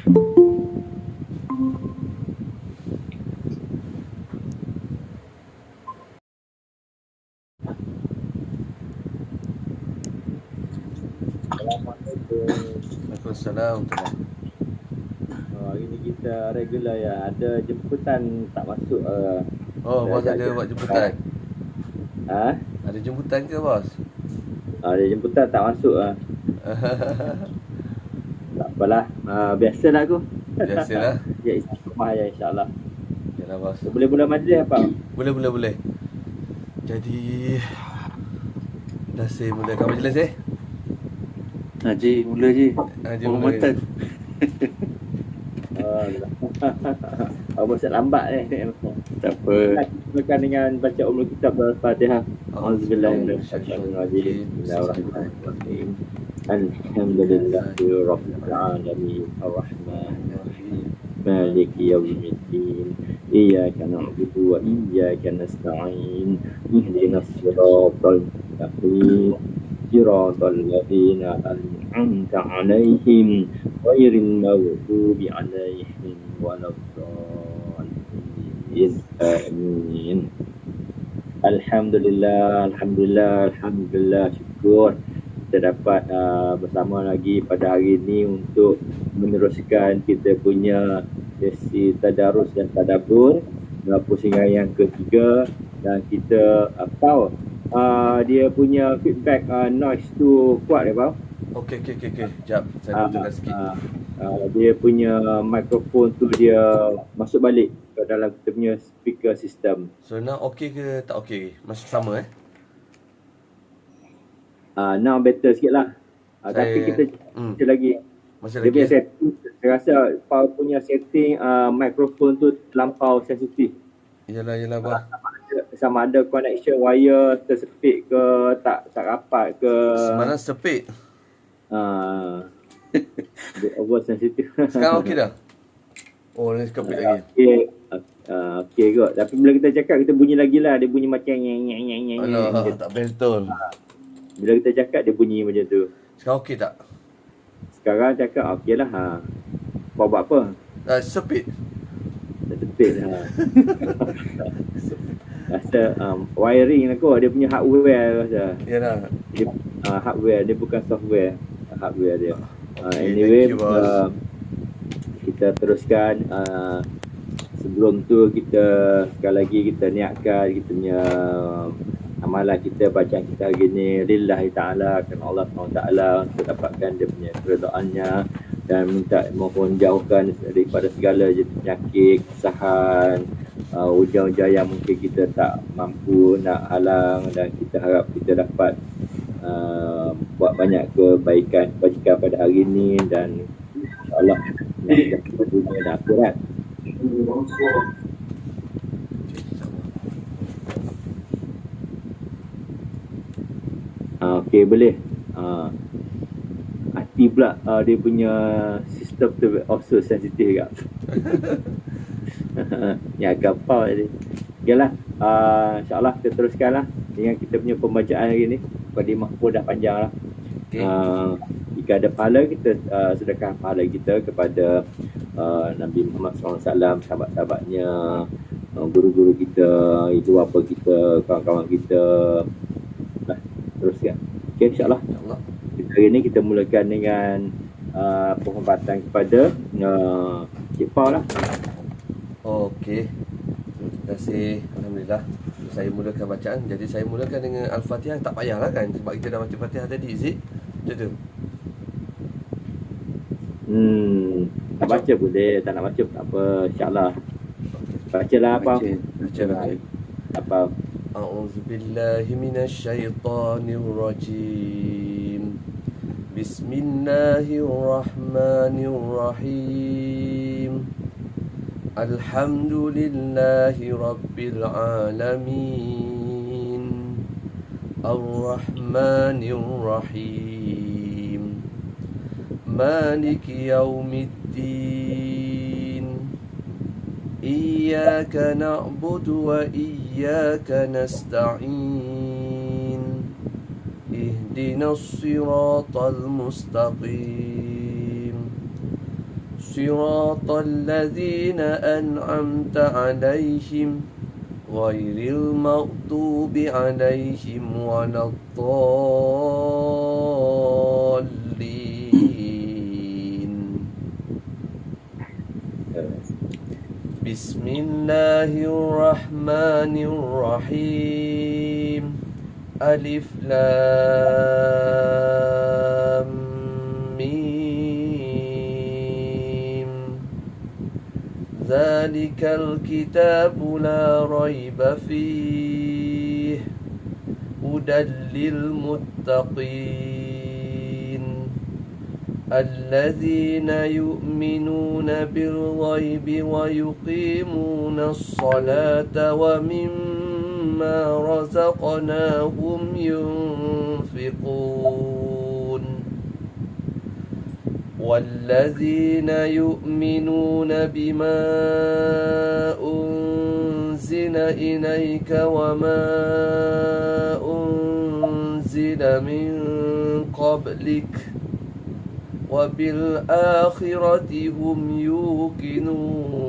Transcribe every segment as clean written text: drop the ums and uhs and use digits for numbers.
Waalaikumsalam. Hari ni kita regular ya. Ada jemputan tak masuk. Oh, bos ada buat jemputan. Ada jemputan ke, bos? Ada jemputan tak masuk. Tak apalah. Biasalah aku. Biasalah. Ya, istiqamah ya, insyaAllah. Yalah, bos. Boleh mula majlis apa? Boleh. Jadi dah saya mulakan majlis Haji, mula je. Mula. Abang lambat Tak apa. Mulakan dengan baca Ummul Kitab Al-Fatihah. Auzubillahiminasyaitonirrajim. Bismillahirrahmanirrahim. Alhamdulillahi Rabbil Alamin. Ar-Rahmanir-Rahim. Maliki yawmiddin. Iyyaka na'budu wa iyyaka nasta'in. Ihdinas siratal mustaqim. Siratal ladzina an'amta 'alaihim ghairil maghdubi 'alaihim waladdallin. Amin. Alhamdulillah, syukur kita dapat bersama lagi pada hari ini untuk meneruskan kita punya sesi tadarus dan tadabbur pusingan yang ketiga, dan kita dia punya feedback noise tu kuat ya bang? Okey. Sekejap, saya betulkan sikit. Dia punya mikrofon tu dia masuk balik ke dalam kita punya speaker system. So now okey ke tak okey? Masih sama Now better sikit lah. Tapi kita lagi. Masih dia lagi. Setting, saya rasa power punya setting mikrofon tu terlampau sensitif. Yalah bos. Sama ada connection wire tersepit ke, tak rapat ke. Mana sepit? Dia over sensitif. Sekarang okey dah? Oh, ni kepit lagi. Okey kot. Tapi bila kita cakap, kita bunyi lagi lah. Dia bunyi macam nyeng. Alah, tak betul. Bila kita cakap, dia bunyi macam tu. Sekarang okey tak? Sekarang cakap okey lah. Kau buat apa? Sepit. Sepit lah. Rasa wiring aku, dia punya hardware rasa. Yalah. Dia, hardware, dia bukan software. Hardware dia. Anyway, kita teruskan. Sebelum tu kita sekali lagi kita niatkan kita punya amalan kita, bacaan kita hari ni lillahi ta'ala, kerana Allah SWT untuk dapatkan dia punya keredaannya, dan minta mohon jauhkan daripada segala jenis penyakit, kesahan, ujian-ujian yang mungkin kita tak mampu nak halang, dan kita harap kita dapat buat banyak kebaikan pada hari ini, dan insyaAllah nak dunia dan akhirat. Okey, boleh. Hati pula dia punya sistem tu also sensitif juga. Ya, gampang tadi. Okeylah, insyaAllah kita teruskanlah dengan kita punya pembacaan hari ni. Mukadimah pun dah panjang lah. Jika ada pahala, kita sedekah pahala kita kepada Nabi Muhammad SAW, sahabat-sahabatnya, guru-guru kita, ibu bapa kita, kawan-kawan kita. Teruskan. Okey, insyaAllah. Hari ni kita mulakan dengan penghormatan kepada Cik Paul lah. Okey. Terima kasih. Alhamdulillah. Saya mulakan bacaan. Jadi saya mulakan dengan Al-Fatihah. Tak payahlah kan, sebab kita dah baca Fatihah tadi, Zik. Macam tu. Tak baca boleh, tak nak baca tak apa, insyaAllah. Bacalah apa? Bacalah. Apa? A'udzubillahi minasyaitonirrajim. Bismillahirrahmanirrahim. Alhamdulillahi Rabbil Alamin. Ar-Rahmanir-Rahim. Maliki Yawmiddin. Iyyaka na'budu wa iyyaka nasta'in. Ihdinas siratal mustaqim. صراط الذين أنعمت عليهم غير المغضوب عليهم ولا الضالين. بسم الله الرحمن الرحيم. ألف لام ميم. ذلك الكتاب لا ريب فيه هدى للمتقين الذين يؤمنون بالغيب ويقيمون الصلاة ومما رزقناهم ينفقون والذين يؤمنون بما أنزل إليك وما أنزل من قبلك وبالآخرة هم يوقنون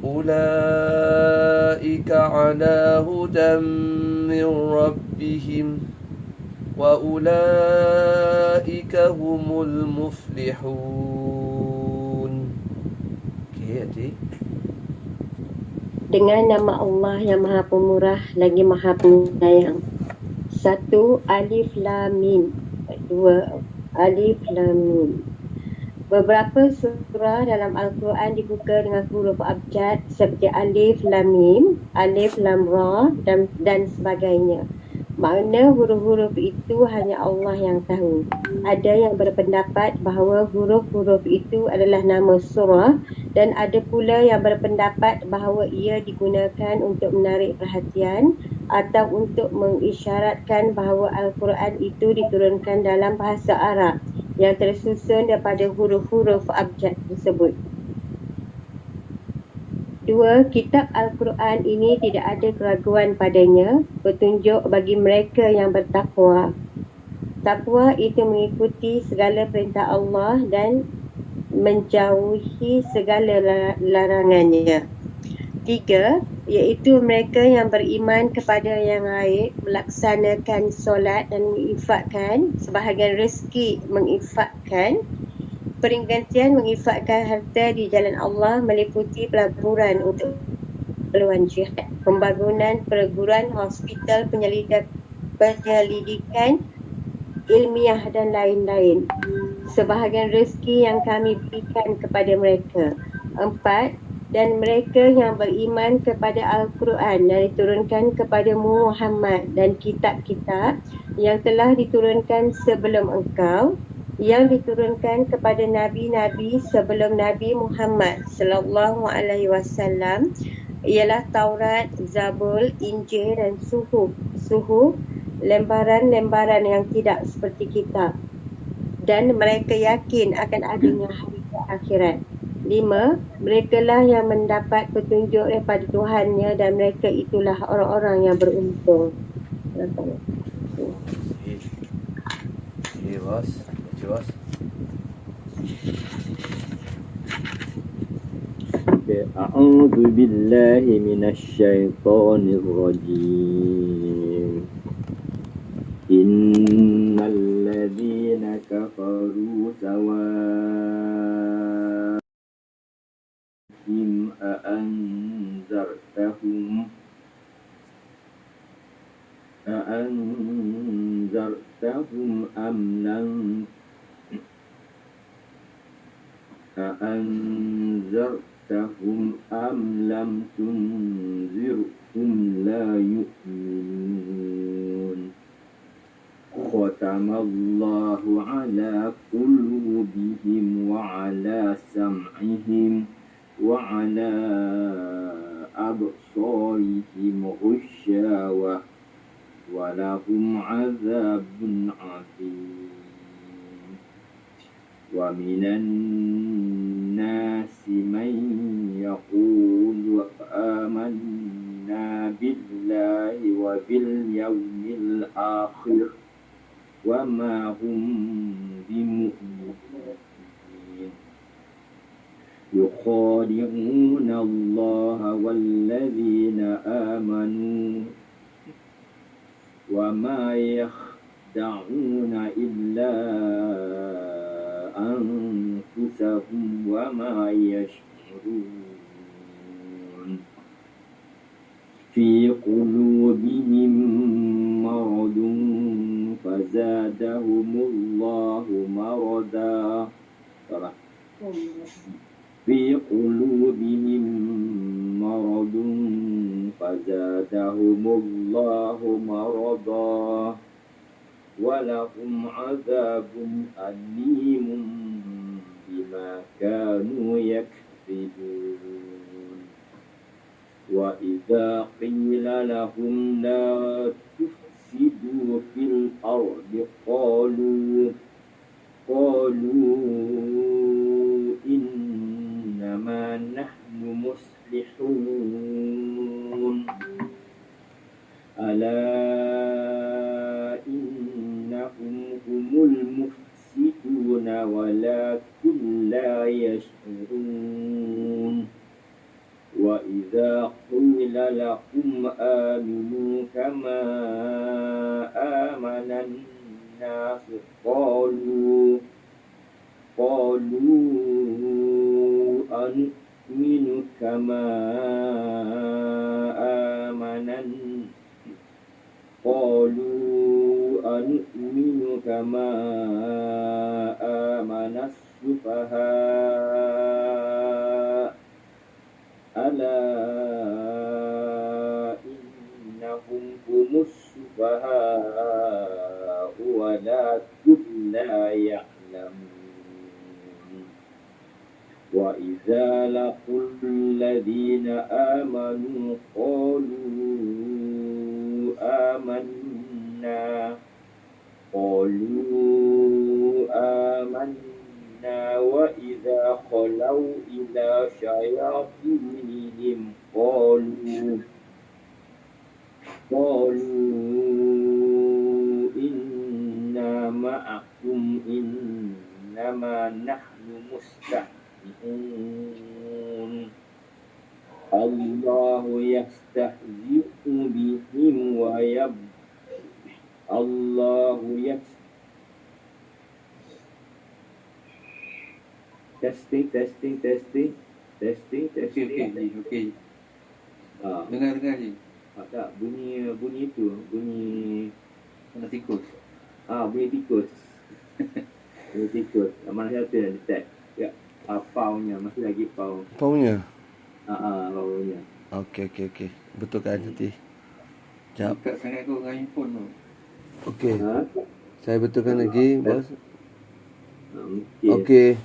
أولئك على هدى من ربهم وأولئك هم المفلحون. Okey, adik. Dengan nama Allah yang Maha Pemurah lagi Maha Penyayang. 1. Alif Lam Mim. 2. Alif Lam Mim. Beberapa surah dalam Al-Quran dibuka dengan huruf abjad seperti Alif Lam Mim, Alif Lam Ra dan sebagainya. Makna huruf-huruf itu hanya Allah yang tahu. Ada yang berpendapat bahawa huruf-huruf itu adalah nama surah dan ada pula yang berpendapat bahawa ia digunakan untuk menarik perhatian atau untuk mengisyaratkan bahawa Al-Quran itu diturunkan dalam bahasa Arab yang tersusun daripada huruf-huruf abjad tersebut. 2. Kitab Al-Quran ini tidak ada keraguan padanya, petunjuk bagi mereka yang bertakwa. Takwa itu mengikuti segala perintah Allah dan menjauhi segala larangannya. 3. Iaitu mereka yang beriman kepada yang gaib, melaksanakan solat dan menginfakkan sebahagian rezeki, menginfakkan pergantian menginfakkan harta di jalan Allah meliputi pelaburan untuk keperluan jihad, pembangunan perguruan, hospital, penyelidikan ilmiah dan lain-lain. Sebahagian rezeki yang kami berikan kepada mereka. 4. Dan mereka yang beriman kepada Al-Quran yang diturunkan kepada Muhammad dan kitab-kitab yang telah diturunkan sebelum engkau, yang diturunkan kepada nabi-nabi sebelum Nabi Muhammad sallallahu alaihi wasallam ialah Taurat, Zabur, Injil dan Suhuf, lembaran-lembaran yang tidak seperti kitab. Dan mereka yakin akan adanya hari akhirat. 5. Merekalah yang mendapat petunjuk daripada Tuhannya dan mereka itulah orang-orang yang beruntung. Okey, bos. Bos. A'udzu billahi minasyaitonir rajim. Innal ladzina kafaru sawa'im a'anzartahum am lam أأنذرتهم أم لم تنذرهم لا يؤمنون ختم الله على قلوبهم وعلى سمعهم وعلى أبصارهم غشاوة ولهم عذاب عظيم ومن الناس من يقول آمنا بالله وباليوم الآخر وما هم بمؤمنين يخادعون الله والذين آمنوا وما يخدعون إلا أنفسهم وما يشعرون في قلوبهم مرض فزادهم الله مرضا في قلوبهم مرض فزادهم الله مرضا ولهم عذاب أليم بما كانوا يكذبون وإذا قيل لهم لا تفسدوا في الأرض قالوا إنما نحن مصلحون ألا إنهم هم المفسدون ولكن لا يشعرون وإذا قيل لهم آمنوا كما آمن الناس قالوا أنؤمن كما آمن السفهاء ألا إنهم هم السفهاء ولكن لا يعلمون وإذا لقوا الذين آمنوا قالوا آمنا وإذا خلوا إلى شياطينهم قالوا إنا معكم إنما نحن مستهزئون الله يستهزئ بهم testing. Okey. Dengar je. Tak bunyi itu, bunyi Kena tikus. bunyi tikus. Bunyi tikus. Mana satu yang detect? Ya, paunya masih lagi pau. Paunya? Paunya. Okey. Betulkan nanti. Sekejap. Dekat sangat kau dengan handphone tu. Okey. Saya betulkan lagi, bos. Okey. Okey.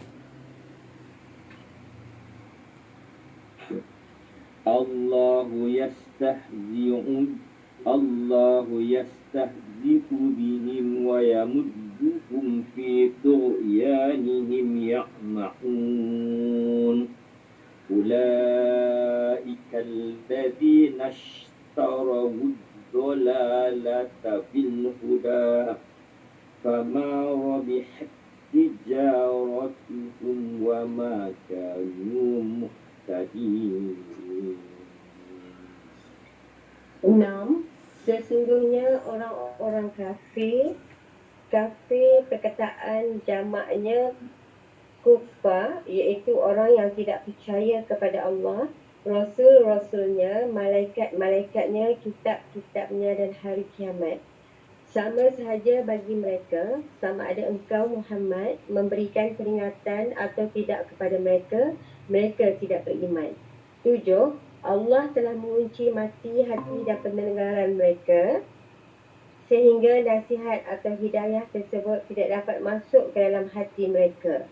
الله يستهزئ بهم ويمدهم في طغيانهم يعمهون أولئك الذين اشتروا الضلالة بالهدى فما ربحت تجارتهم وما كانوا مهتدين. 6. Sesungguhnya orang-orang kafir perkataan jamaknya kufar, iaitu orang yang tidak percaya kepada Allah, Rasul-Rasulnya, malaikat-malaikatnya, kitab-kitabnya dan hari kiamat. Sama sahaja bagi mereka, sama ada engkau Muhammad memberikan peringatan atau tidak kepada mereka, mereka tidak beriman. 7. Allah telah mengunci mati hati dan pendengaran mereka sehingga nasihat atau hidayah tersebut tidak dapat masuk ke dalam hati mereka.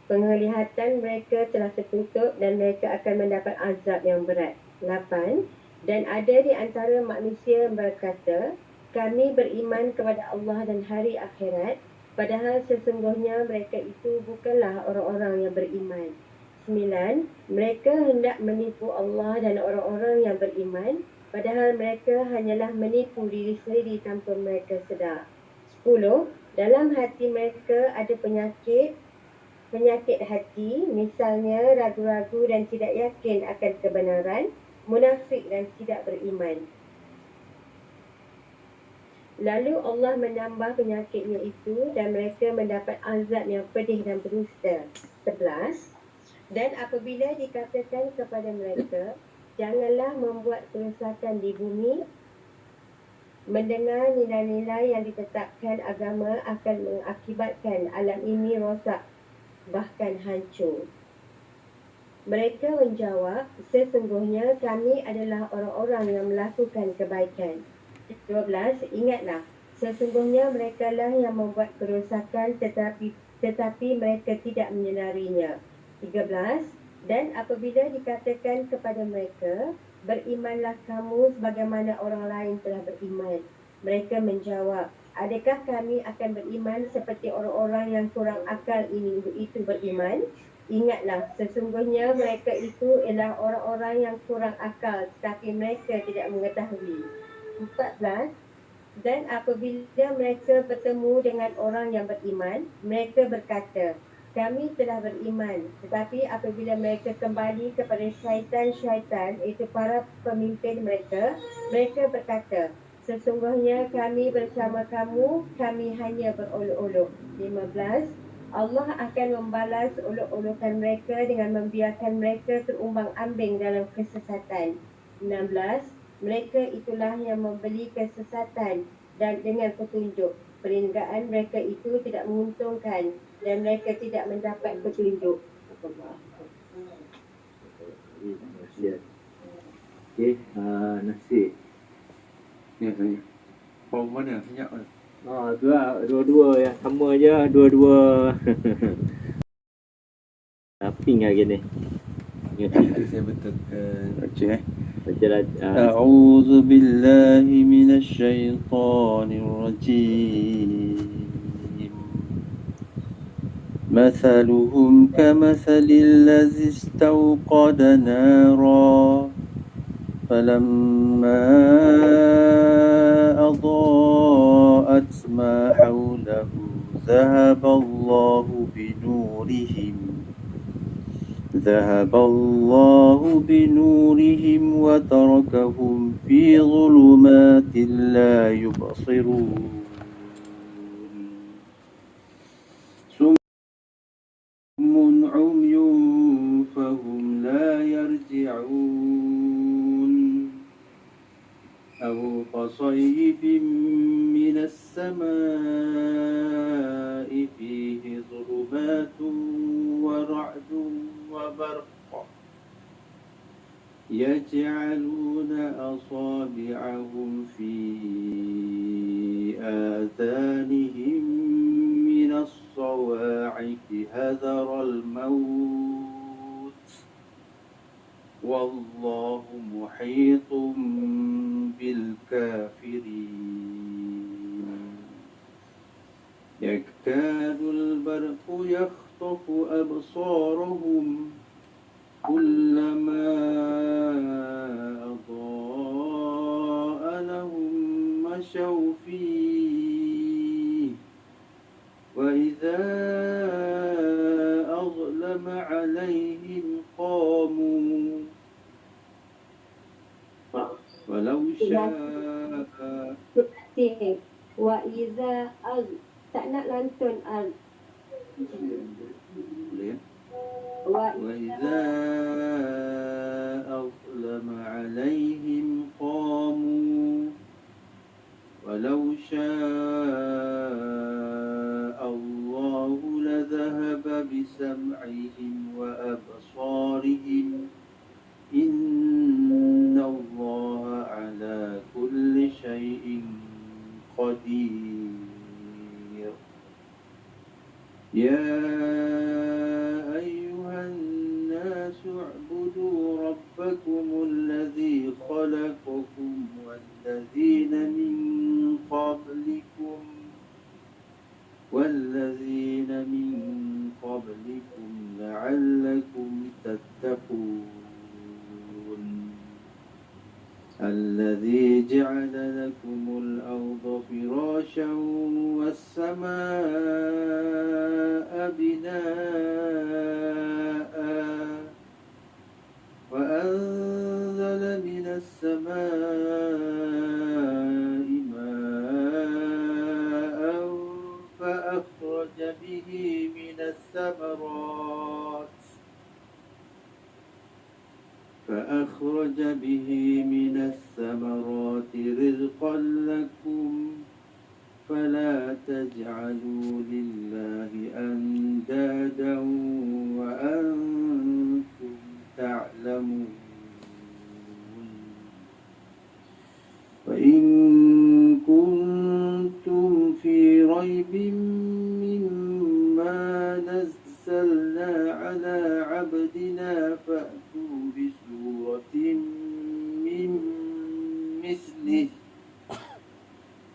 Penglihatan mereka telah tertutup dan mereka akan mendapat azab yang berat. 8. Dan ada di antara manusia yang berkata, kami beriman kepada Allah dan hari akhirat, padahal sesungguhnya mereka itu bukanlah orang-orang yang beriman. 9. Mereka hendak menipu Allah dan orang-orang yang beriman, padahal mereka hanyalah menipu diri sendiri tanpa mereka sedar. 10. Dalam hati mereka ada penyakit penyakit hati, misalnya ragu-ragu dan tidak yakin akan kebenaran, munafik dan tidak beriman. Lalu Allah menambah penyakitnya itu dan mereka mendapat azab yang pedih dan berdusta. 11. Dan apabila dikatakan kepada mereka, janganlah membuat kerusakan di bumi, mendengar nilai-nilai yang ditetapkan agama akan mengakibatkan alam ini rosak, bahkan hancur. Mereka menjawab, sesungguhnya kami adalah orang-orang yang melakukan kebaikan. 12. Ingatlah, sesungguhnya mereka lah yang membuat kerosakan tetapi mereka tidak menyedarinya. 13. Dan apabila dikatakan kepada mereka, berimanlah kamu sebagaimana orang lain telah beriman. Mereka menjawab, adakah kami akan beriman seperti orang-orang yang kurang akal itu beriman? Ingatlah, sesungguhnya mereka itu ialah orang-orang yang kurang akal tetapi mereka tidak mengetahui. 14. Dan apabila mereka bertemu dengan orang yang beriman, mereka berkata, kami telah beriman. Tetapi apabila mereka kembali kepada syaitan-syaitan, itu para pemimpin mereka, mereka berkata, sesungguhnya kami bersama kamu, kami hanya berolok-olok. 15. Allah akan membalas olok-olokan mereka dengan membiarkan mereka terumbang-ambing dalam kesesatan. 16. Mereka itulah yang membeli kesesatan dan dengan petunjuk. Perniagaan mereka itu tidak menguntungkan dan mereka tidak mendapat petunjuk. Okey, nasi. Ya, saya. Form mana? Minyak mana? Tu lah, dua-dua yang sama je, dua-dua. Pink lagi ni. Nanti saya betulkan. Baca Bacalah. أعوذ بالله من الشيطان الرجيم مثلهم كمثل الذي استوقد نارا فلما أضاءت ما حوله ذهب الله بنورهم وتركهم في ظلمات لا يبصرون صم عمي فهم لا يرجعون أو كصيب من السماء فيه ظلمات ورعد وبرق يجعلون أصابعهم في آذانهم من الصواعق حذر الموت والله محيط بالكافرين يكاد البرق يخطف أبصارهم كلما أضاء لهم مشوا فيه وإذا أظلم عليهم قاموا ولو شاء Wa iza tak nak lantun وإذا أظلم عليهم قاموا ولو شاء الله لذهب بسمعهم وأبصارهم إن الله على كل شيء قدير يا أيها الناس اعبدوا ربكم الذي خلقكم والذين من قبلكم لعلكم تتقون الذي جعل لكم الأرض فراشا والسماء بناء الثمرات فأخرج به من الثمرات رزقا لكم فلا تجعلوا لله أندادا وأنتم تعلمون وإن كنتم في ريب مما نزلنا على عبدنا فأتوا بسورة من مثله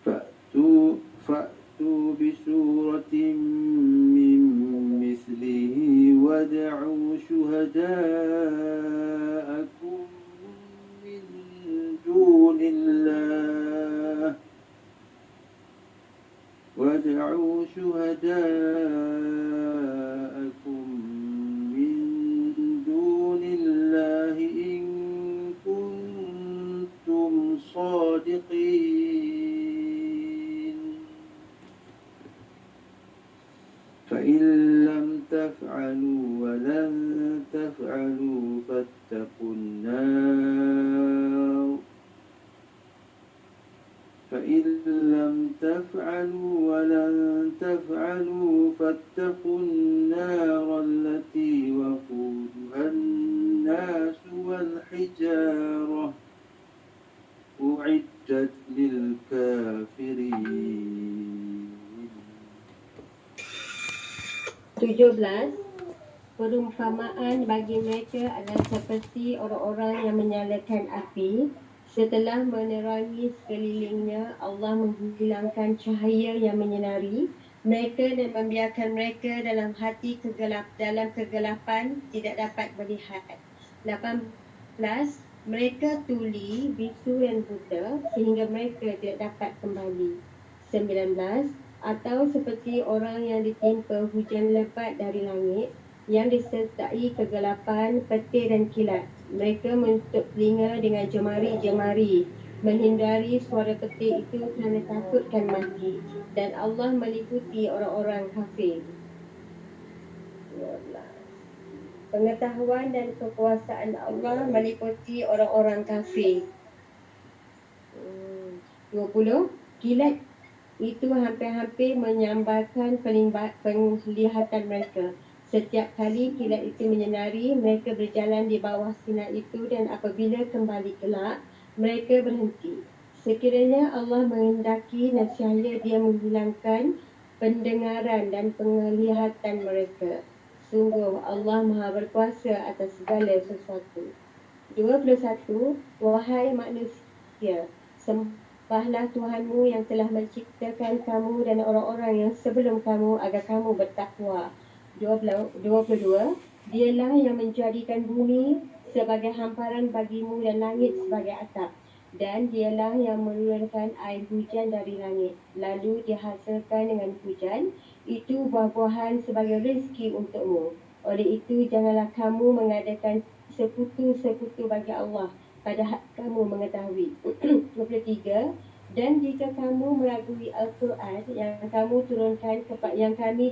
فأتوا بسورة من مثله وادعوا شهداءكم من دون الله من دون الله إن كنتم صادقين فإن لم تفعلوا ولن تفعلوا فاتقوا النار فإن لم تفعلوا ولن تفعلوا فاتقوا النار التي وقودها الناس والحجارة أعدت للكافرين. 17. Perumpamaan bagi mereka adalah seperti orang-orang yang menyalakan api. Setelah menerangi sekelilingnya, Allah menghilangkan cahaya yang menyinari mereka dan membiarkan mereka dalam kegelapan tidak dapat melihat. 18. Mereka tuli, bisu dan buta sehingga mereka tidak dapat kembali. 19. Atau seperti orang yang ditimpa hujan lebat dari langit yang disertai kegelapan, petir dan kilat. Mereka menutup telinga dengan jemari-jemari, menghindari suara petir itu kerana takutkan mati. Dan Allah meliputi orang-orang kafir. 12. Pengetahuan dan kekuasaan Allah meliputi orang-orang kafir. 20. Kilat itu hampir-hampir menyambarkan penglihatan mereka. Setiap kali kilat itu menyinari, mereka berjalan di bawah sinar itu dan apabila kembali gelap, mereka berhenti. Sekiranya Allah menghendaki, nescaya Dia menghilangkan pendengaran dan penglihatan mereka. Sungguh Allah Maha Berkuasa atas segala sesuatu. 21. Wahai manusia, sembahlah Tuhanmu yang telah menciptakan kamu dan orang-orang yang sebelum kamu agar kamu bertakwa. 22. Dialah yang menjadikan bumi sebagai hamparan bagimu dan langit sebagai atap. Dan dialah yang menurunkan air hujan dari langit. Lalu dihasilkan dengan hujan itu buah-buahan sebagai rezeki untukmu. Oleh itu janganlah kamu mengadakan sekutu-sekutu bagi Allah padahal kamu mengetahui. 23. Dan jika kamu meragui Al-Quran yang kami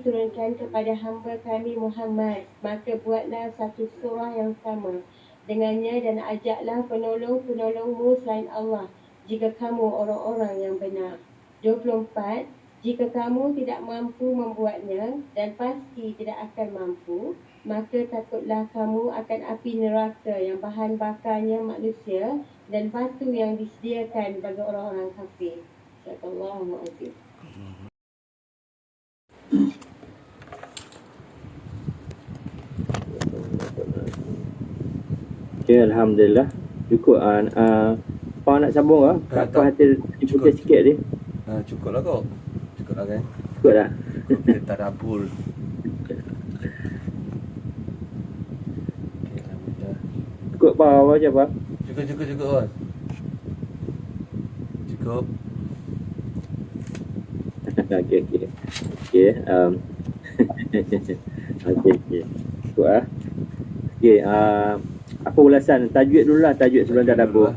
turunkan kepada hamba kami Muhammad, maka buatlah satu surah yang sama dengannya dan ajaklah penolong-penolongmu selain Allah jika kamu orang-orang yang benar. 24. Jika kamu tidak mampu membuatnya dan pasti tidak akan mampu, maka takutlah kamu akan api neraka yang bahan bakarnya manusia dan batu yang disediakan bagi orang-orang kafir. Jazakallahu khairan. Okay, Alhamdulillah. Cukup. Apa nak sambung lah? Tak apa hati Cukup. sikit dia. Cukup lah kau. Cukup lah kan. Cukup dah. Kita tadabbur. Okay, Alhamdulillah. Cukup apa je apa? Cukup Wan. Cukup. Okey. Okey, okey. Cukup ah. Okey, apa ulasan tajwid dulu lah, tajwid sebelum tadabbur.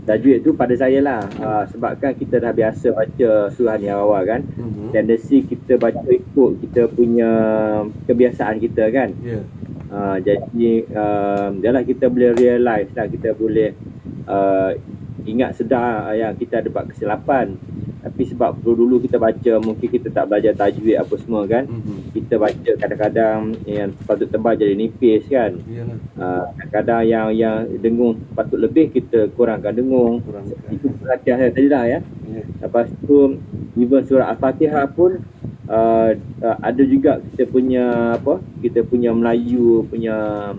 tajwid tu pada saya lah, sebabkan kita dah biasa baca surah ni awal kan, tendensi kita baca ikut kita punya kebiasaan kita kan. Ya. Jadi yalah, kita boleh realize lah, kita boleh ingat sedar yang kita ada buat kesilapan. Tapi sebab dulu kita baca, mungkin kita tak belajar tajwid apa semua kan, kita baca kadang-kadang yang patut tebal jadi nipis kan. Iyalah. Kadang-kadang yang dengung patut lebih, kita kurangkan dengung. Itu perhatian saya tadi lah ya. Ya. Lepas tu even surah Al-Fatihah pun ada juga kita punya Melayu punya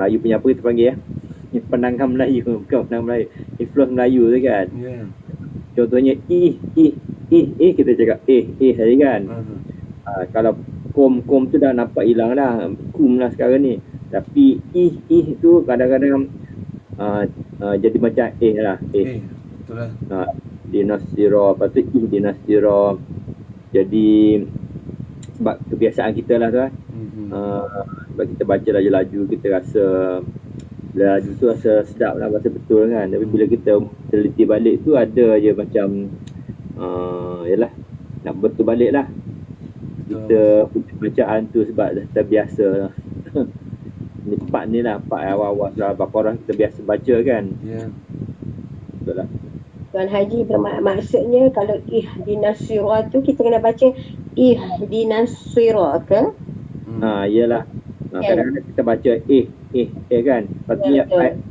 apa kita panggil ya, penangkan Melayu, bukan penangkan Melayu, influence Melayu tu kan. Ya. Contohnya kita cakap tadi kan. Kalau kom tu dah nampak hilang dah, kum lah sekarang ni. Tapi tu kadang-kadang jadi macam lah. Betul lah. Dinasira, lepas tu dinasira. Jadi sebab kebiasaan kita lah tu kan. Sebab kita baca laju-laju, kita rasa laju tu rasa sedap lah, rasa betul kan. Tapi bila kita teliti balik tu ada je macam yalah, nak betul balik lah kita punya bacaan tu sebab dah terbiasa lah. Ni part ni lah, part awal-awal surah Al-Baqarah kita biasa baca kan. Ya. Betul lah. Tuan Haji maksudnya kalau ihdinas sirat tu kita kena baca ihdinas sirat ke? Iyalah. Kadang-kadang kita baca kan.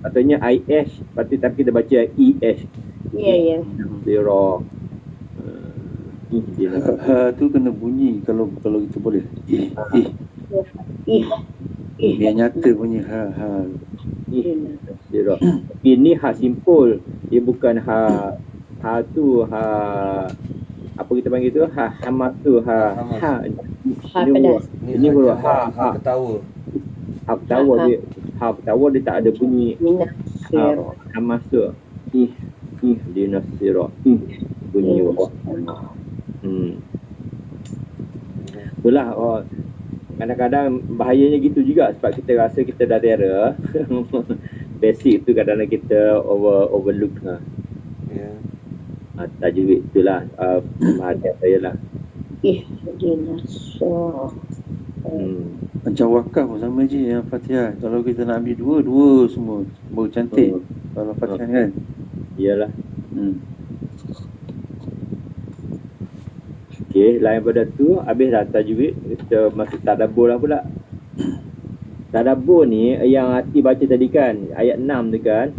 Patutnya IS, tapi kita baca ES. Ya. Zero. Ha tu kena bunyi kalau kita boleh. Biar nyata bunyi ha. Zero. Ini ha simpul. Dia bukan ha tu apa kita panggil tu, hamas tu, ha pedas. ini baru ha ketawa. Ha ketawa dia tak ada bunyi. Hamas tu dinasira bunyi bawah. Itulah kadang-kadang bahayanya gitu juga, sebab kita rasa kita dah terror. Basic tu kadang-kadang kita overlook lah. Ya. Tajwid itulah perhatian saya lah. Macam wakaf pun sama je yang Fatihah. Kalau kita nak ambil dua semua baru cantik. Kalau Fatihah kan. Iyalah. Okey, lain pada tu habis dah tajwid, kita masuk tadabbur lah pula. Tadabbur ni yang Hati baca tadi kan, ayat 6 tu kan,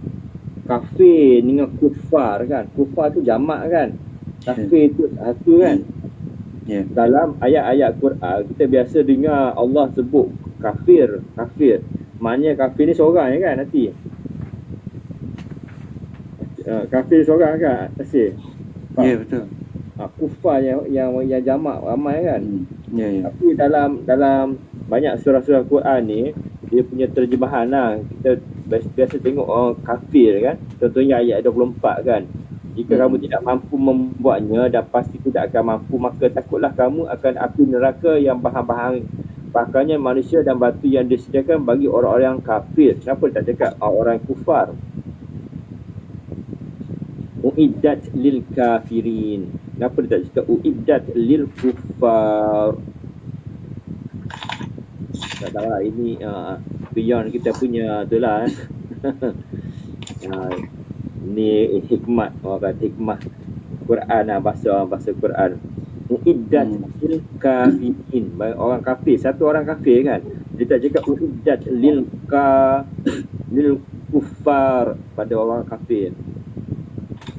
kafir dengan kufar kan. Kufar tu jamak kan, kafir tu satu kan. Dalam ayat-ayat Quran kita biasa dengar Allah sebut kafir. Maknanya kafir ni seorang je kan Hati? Kafir seorang kan Tasir? Ya, betul. Kufar yang jamak ramai kan. Ya. Tapi dalam banyak surah-surah Quran ni, dia punya terjemahan lah, kita biasa tengok kafir kan. Contohnya ayat 24 kan, jika kamu tidak mampu membuatnya dan pasti tidak akan mampu, maka takutlah kamu akan api neraka yang bahannya manusia dan batu yang disediakan bagi orang-orang kafir. Kenapa tak cakap orang kufar? Uiddat lil kafirin. Kenapa dia tak cakap uiddat lil kufar? Tak tahu lah, ini beyond kita punya tu lah. Ni hikmat, orang kata hikmah Quran lah, bahasa Quran. Uiddat lil kafirin, orang kafir, satu orang kafir kan. Dia tak cakap uiddat lil kufar pada orang kafir.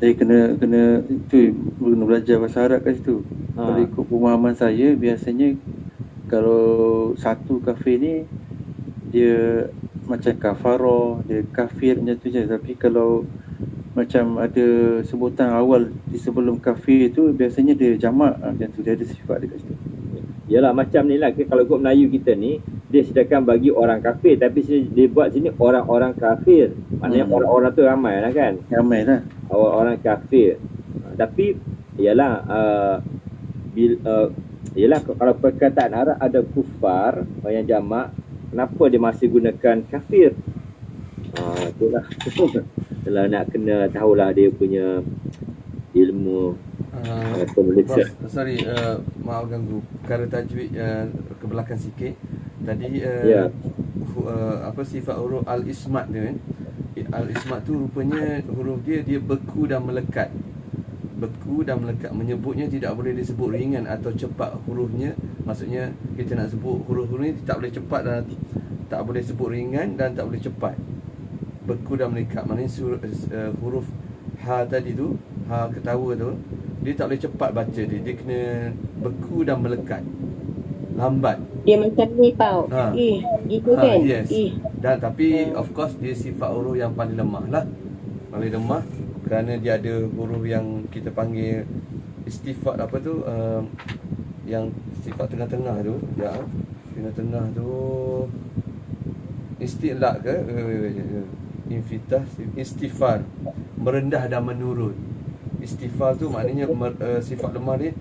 Saya kena belajar bahasa Arab kat situ. Kalau ikut pemahaman saya, biasanya kalau satu kafir ni dia macam kafaro, dia kafir macam tu je. Tapi kalau macam ada sebutan awal di sebelum kafir tu, biasanya dia jamak macam tu, dia ada sifat dekat situ. Yalah, macam ni lah, kalau ikut Melayu kita ni, dia sediakan bagi orang kafir, tapi dia buat sini orang-orang kafir. Maknanya orang-orang tu ramai lah kan. Ramai lah. Orang kafir. Tapi ialah kalau perkataan Arab ada kufar yang jamak, kenapa dia masih gunakan kafir? lah. Kalau nak kena tahulah dia punya ilmu penulisan. Sorry, maaf ganggu. Perkara tajwid ke belakang sikit. Tadi Ya. sifat huruf al-ismat dia kan. Al-ismat tu rupanya huruf dia beku dan melekat. Beku dan melekat, menyebutnya tidak boleh disebut ringan atau cepat hurufnya. Maksudnya kita nak sebut huruf-huruf ni tak boleh cepat dan tak boleh sebut ringan dan tak boleh cepat. Beku dan melekat, maknanya huruf ha tadi tu, ha ketawa tu, dia tak boleh cepat baca dia kena beku dan melekat, lambat. Dia macam ni Pau. Gitu kan? Yes. Dan tapi of course dia sifat huruf yang paling lemah lah. Paling lemah kerana dia ada huruf yang kita panggil istifat apa tu, yang sifat tengah-tengah tu. Ya, tengah-tengah tu istilak ke? Infitah, istifar, merendah dan menurun. Istifar tu maknanya sifat lemah dia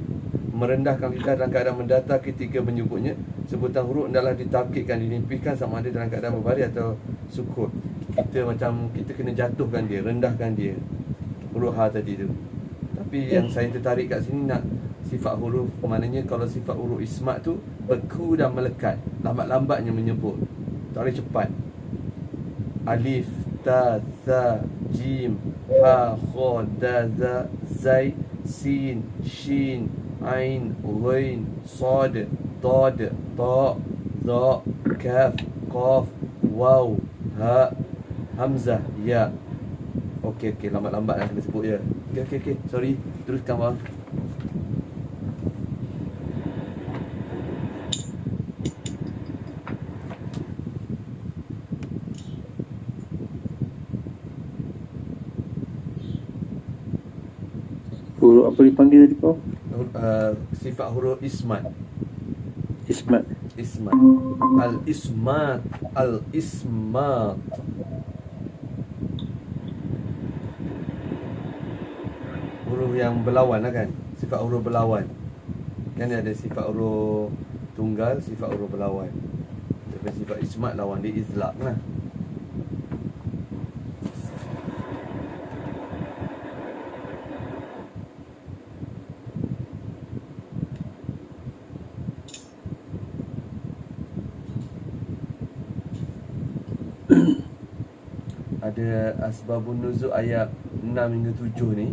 merendahkan kita dalam keadaan mendatar ketika menyebutnya. Sebutan huruf adalah ditakidkan, dinimpikan sama ada dalam keadaan berbaris atau sukut. Kita kena jatuhkan dia, rendahkan dia, huruf ha tadi tu. Tapi yang saya tertarik kat sini nak sifat huruf, maknanya kalau sifat huruf ismat tu beku dan melekat, lambat-lambatnya menyebut, tak boleh cepat. Alif, ta, tha, jim, ha, kha, da, za, zai, sin, shin, ain, ghain, sad, dad, ta, za, kaf, qaf, waw, ha, hamzah, ya. Okey, lambat-lambat nak kena sebut je. Okey. Sorry, teruskan bang. Huruf apa dipanggil tadi kau? Sifat huruf ismat. Ismat. Al-ismat. Huruf yang berlawan lah kan. Sifat huruf berlawan. Kan ada sifat huruf tunggal, sifat huruf berlawan. Tapi sifat ismat lawan dia izlaq lah. Ada asbabun nuzul ayat 6 hingga 7 ni.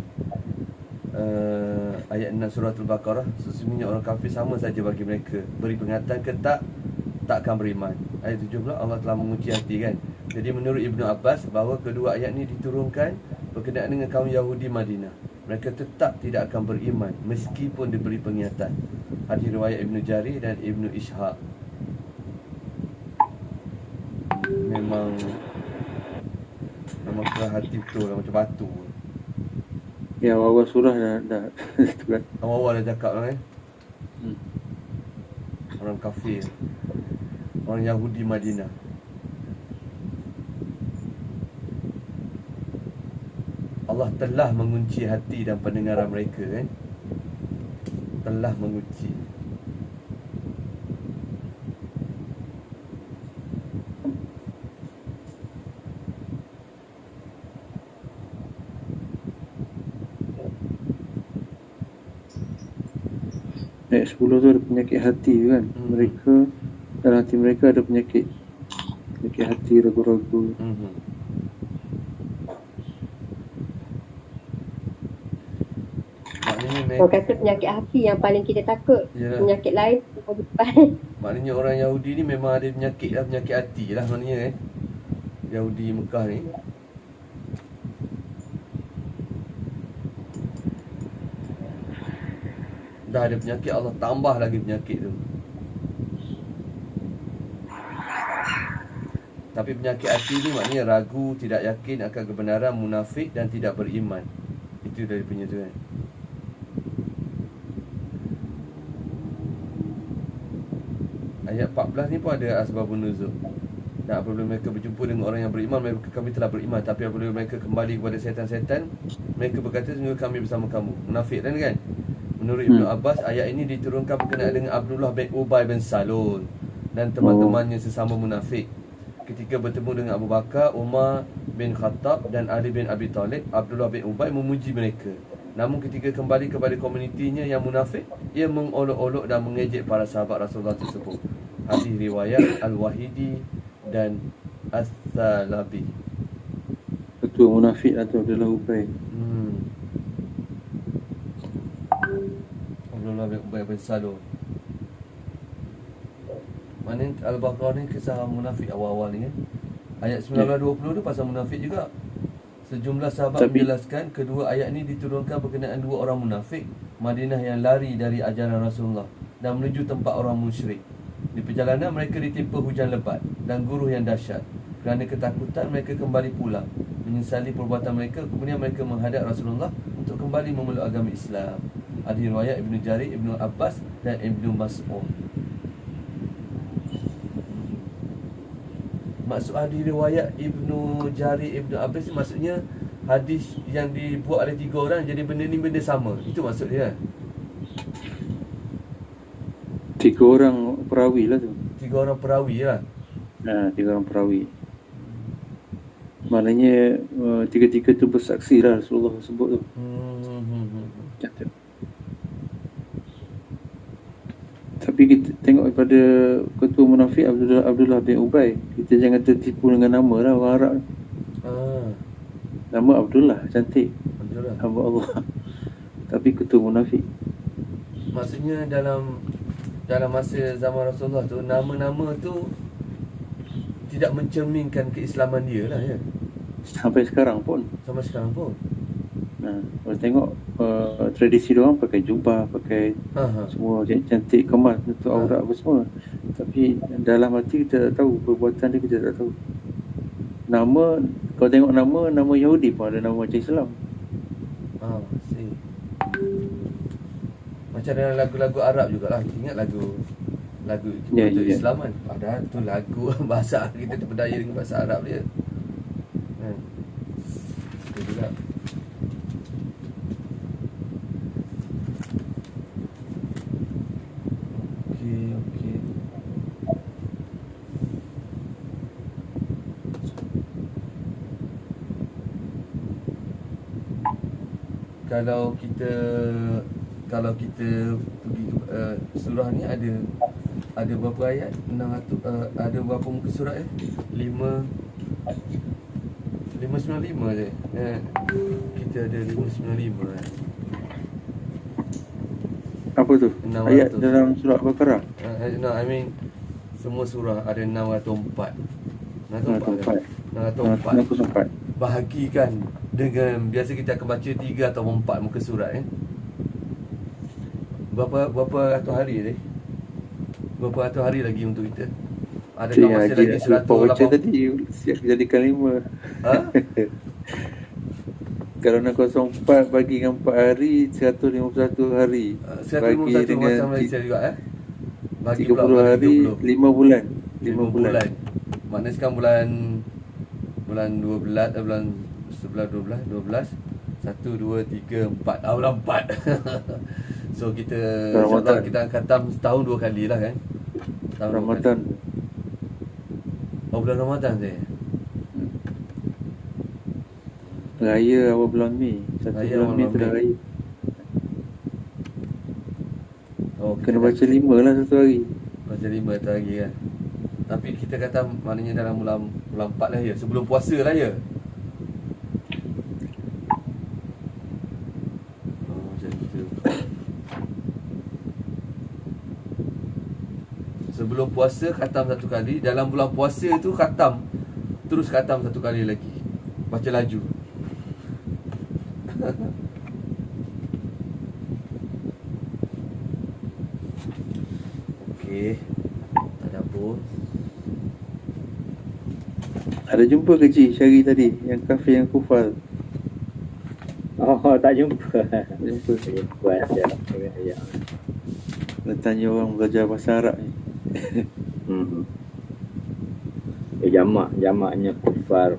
Ayat 6 surah Al-Baqarah, sesungguhnya orang kafir sama saja bagi mereka, beri peringatan ke takkan beriman. Ayat 7 pula Allah telah mengunci hati kan. Jadi menurut Ibnu Abbas bahawa kedua ayat ni diturunkan berkenaan dengan kaum Yahudi Madinah. Mereka tetap tidak akan beriman meskipun diberi peringatan. Hadis riwayat Ibnu Jarir dan Ibnu Ishaq. Memang keras hati betul lah, macam batu. Ya, awal surah dah tu kan. Awal-awal dah cakap lah kan. Orang kafir, orang Yahudi Madinah. Allah telah mengunci hati dan pendengaran mereka kan. Telah mengunci. Ayat 10 tu ada penyakit hati kan. Mereka, dalam hati mereka ada penyakit hati, ragu-ragu. Maknanya Orang kata penyakit hati yang paling kita takut. Yalah. Penyakit lain depan. Maknanya orang Yahudi ni memang ada penyakit lah, penyakit hati lah maknanya kan. Yahudi Mekah ni. Dah ada penyakit, Allah tambah lagi penyakit tu. Tapi penyakit hati ni maknanya ragu, tidak yakin akan kebenaran, munafik dan tidak beriman. Itu dari punya tu kan. Ayat 14 ni pun ada asbabun nuzul. Dan apabila mereka berjumpa dengan orang yang beriman, mereka kami telah beriman. Tapi apabila mereka kembali kepada setan-setan, mereka berkata sungguh kami bersama kamu. Munafik kan? Menurut Ibnu Abbas, ayat ini diturunkan berkenaan dengan Abdullah bin Ubay bin Salul dan teman-temannya sesama munafik. Ketika bertemu dengan Abu Bakar, Umar bin Khattab dan Ali bin Abi Talib, Abdullah bin Ubay memuji mereka. Namun ketika kembali kepada komunitinya yang munafik, ia mengolok-olok dan mengejek para sahabat Rasulullah tersebut. Hadis riwayat Al-Wahidi dan As-Salabi. Ketua munafik atau Abdullah Ubay. Abdullah bin Ubay bin Salul. Mana Al-Baqarah ni kisah munafik awal-awal ni kan. Ayat 19-20 tu pasal munafik juga. Sejumlah sahabat menjelaskan kedua ayat ni diturunkan berkenaan dua orang munafik Madinah yang lari dari ajaran Rasulullah dan menuju tempat orang musyrik. Di perjalanan mereka ditimpa hujan lebat dan guruh yang dahsyat. Kerana ketakutan mereka kembali pulang, menyesali perbuatan mereka. Kemudian mereka menghadap Rasulullah untuk kembali memeluk agama Islam. Ada riwayat Ibnu Jarir, Ibnu Abbas dan Ibnu Mas'ud. Maksud hadis riwayat Ibnu Jarir, Ibnu Abbas ni maksudnya hadis yang dibuat oleh 3 orang jadi benda ni benda sama. Itu maksud dia. 3 orang perawi lah tu. 3 orang perawi lah. 3 orang perawi. Maknanya tiga-tiga tu bersaksi lah Rasulullah sebut tu. Catat. Tapi kita tengok daripada ketua munafik Abdullah bin Ubay, kita jangan tertipu dengan nama lah orang Arab. Nama Abdullah, cantik, Abdullah, hamba Allah. Tapi ketua munafik. Maksudnya dalam masa zaman Rasulullah tu, nama-nama tu tidak mencerminkan keislaman dia lah ya. Sampai sekarang pun. Sampai sekarang pun. Kalau tengok tradisi diorang pakai jubah, pakai semua cantik, kemas, tutup aurat apa semua. Tapi dalam hati kita tak tahu, perbuatan dia kita tak tahu. Nama, kalau tengok nama Yahudi pun ada nama macam Islam. See. Macam dalam lagu-lagu Arab jugalah. Ingat lagu untuk Islam kan. Padahal tu lagu bahasa kita terpedaya dengan bahasa Arab dia. Itu juga. Okey. Kalau kita pergi surah ni ada berapa ayat? 600 ada berapa muka surat 595 je. Kita ada 595 Apa tu? 600. Ayat dalam surah Al-Baqarah. No, I mean semua surah ada 604. 604. Bahagikan dengan biasa kita akan baca 3 atau 4 muka surat Berapa ratus hari ni? Berapa ratus hari lagi untuk kita? Adakah masih lagi 180 tadi siap jadikan 5. Kalau nak 04 bagi dengan 4 hari 151 hari. 151 dengan macam Malaysia juga bagi 30 hari 5 bulan. 5 bulan. Maknanya sekarang bulan 12 bulan 11 12 1 2 3 4 bulan 4. So kita insya-Allah kita akan khatam setahun 2 kali lah kan. Tahun Ramadan. Bulan Ramadan je. Raya awal bulan Mei. Bulan Mei tu dah raya. Kena baca 5 lah satu hari. Baca 5 satu hari kan. Tapi kita kata maknanya dalam bulan 4 lah ya. Sebelum puasa lah ya. Macam tu. Sebelum puasa khatam satu kali. Dalam bulan puasa tu khatam. Terus khatam satu kali lagi. Baca laju. Okey. Tak ada apa. Ada jumpa ke Cik Syari tadi yang kafe yang kufal? Tak jumpa. Jumpa Ya. Nak tanya orang belajar bahasa Arab ni. Jamaknya kufar.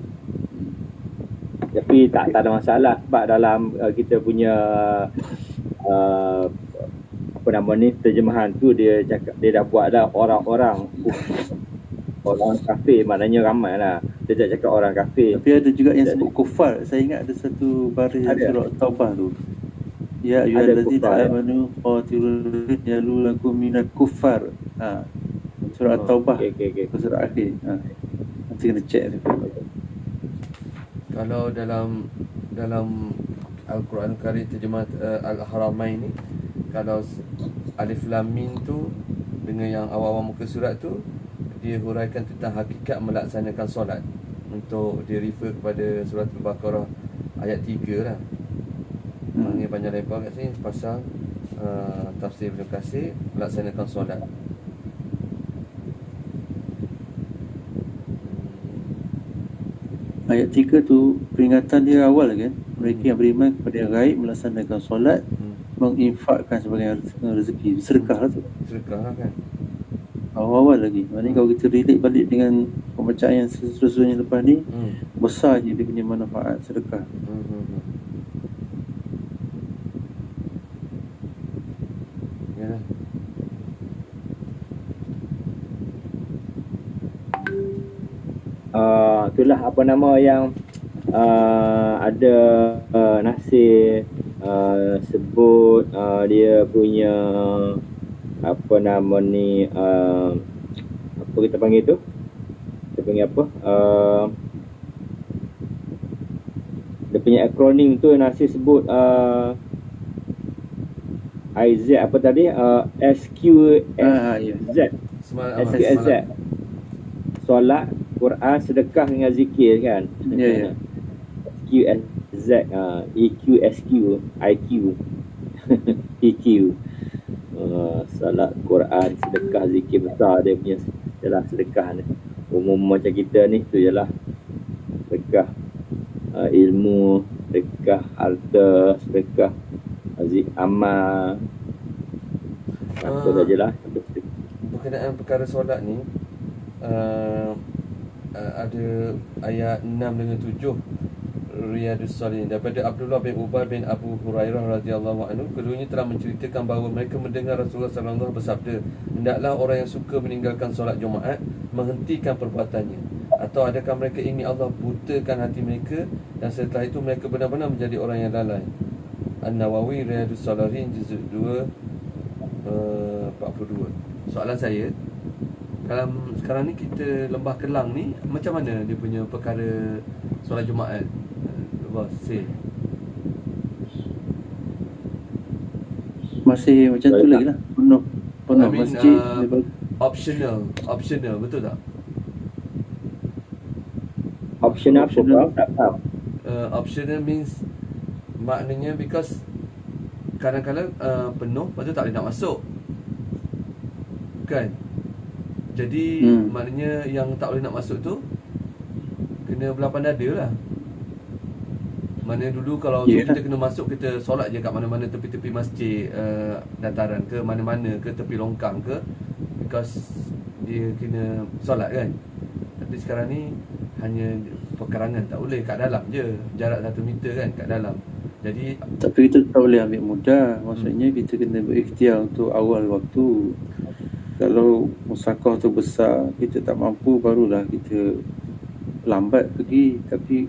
Tapi tak ada masalah sebab dalam kita punya apa nama ni terjemahan tu dia cakap, dia dah buat dah orang-orang orang kafir, maknanya ramai lah. Dia tak cakap orang kafir. Tapi ada juga yang sebut kufar. Saya ingat ada satu baris Ada. surah Taubah tu. Ya Ada ayyuhallazina kufar, ya. amanu qatilul yalunakum minal kufar. Surah Taubah. Okey. Surah akhir. Nanti kena check tu. Kalau dalam Al-Quran Karim terjemah Al-Haramain ni, kalau Alif Lam Mim tu dengan yang awal-awal muka surat tu, dia huraikan tentang hakikat melaksanakan solat. Untuk dia refer kepada surat Al-Baqarah ayat 3 lah. Maknanya panjang lebar kat sini pasal tafsir Ibn Katsir melaksanakan solat. Ayat 3 tu peringatan dia awal kan. Mereka yang beriman kepada yang gaib melaksanakan solat, menginfakkan sebagai rezeki, sedekah lah tu. Sedekah lah kan. Awal-awal lagi. Maknanya kalau kita relate balik dengan pembacaan yang seterusnya lepas ni, besar je dia punya manfaat sedekah. Yalah. Itulah apa nama yang ada Nasir sebut dia punya apa nama ni, apa kita panggil tu, kita panggil apa, dia punya akronim tu Nasir sebut IZ apa tadi, SQSZ, SQSZ, solat, Quran, sedekah dengan zikir kan. Ya. QSZ, EQSQ, IQ, EQ. Salat, Quran, sedekah, zikir besar dia punya. Yalah sedekah ni. Umum macam kita ni tu jelah. Sedekah ilmu, sedekah harta, sedekah amal. Apa sajalah. Berkenaan perkara solat ni, ada ayat 6 dengan 7 Riyadus Salihin daripada Abdullah bin Ubay bin Abu Hurairah radhiyallahu anhu. Keduanya telah menceritakan bahawa mereka mendengar Rasulullah sallallahu alaihi wasallam bersabda, hendaklah orang yang suka meninggalkan solat Jumaat menghentikan perbuatannya, atau adakah mereka ingin Allah butakan hati mereka dan setelah itu mereka benar-benar menjadi orang yang lalai. An-Nawawi Riyadus Salihin juzuk 2 42. Soalan saya, kalau sekarang ni kita Lembah Kelang ni, macam mana dia punya perkara solat Jumaat? Bos, say. Masih macam tu lagi lah. Penuh I mean, masjid. optional, betul tak? Optional apa? Tak faham. Optional means maknanya because kadang-kadang penuh, lepas tu tak boleh nak masuk, kan? Jadi maknanya yang tak boleh nak masuk tu kena belapan dada lah. Mana dulu kalau kita kena masuk, kita solat je kat mana-mana tepi-tepi masjid, dataran ke mana-mana ke, tepi longkang ke, because dia kena solat kan. Tapi sekarang ni hanya perkarangan, tak boleh kat dalam je, jarak 1 meter kan kat dalam. Jadi tapi kita tak boleh ambil mudah. Maksudnya kita kena berikhtiar untuk awal waktu. Kalau musakah tu besar, kita tak mampu, barulah kita lambat pergi. Tapi